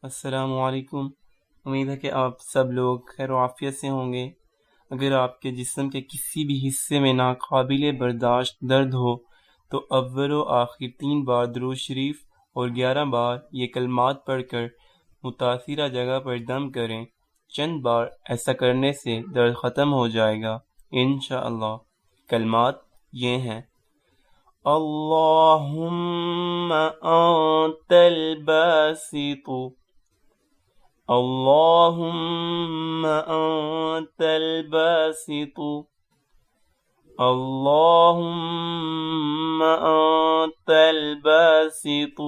السلام علیکم۔ امید ہے کہ آپ سب لوگ خیر و عافیت سے ہوں گے۔ اگر آپ کے جسم کے کسی بھی حصے میں ناقابل برداشت درد ہو تو اول و آخر 3 بار درود شریف اور 11 بار یہ کلمات پڑھ کر متاثرہ جگہ پر دم کریں۔ چند بار ایسا کرنے سے درد ختم ہو جائے گا انشاءاللہ۔ کلمات یہ ہیں: اللہم انت الباسط، اللہم انت الباسط، اللہم انت الباسط،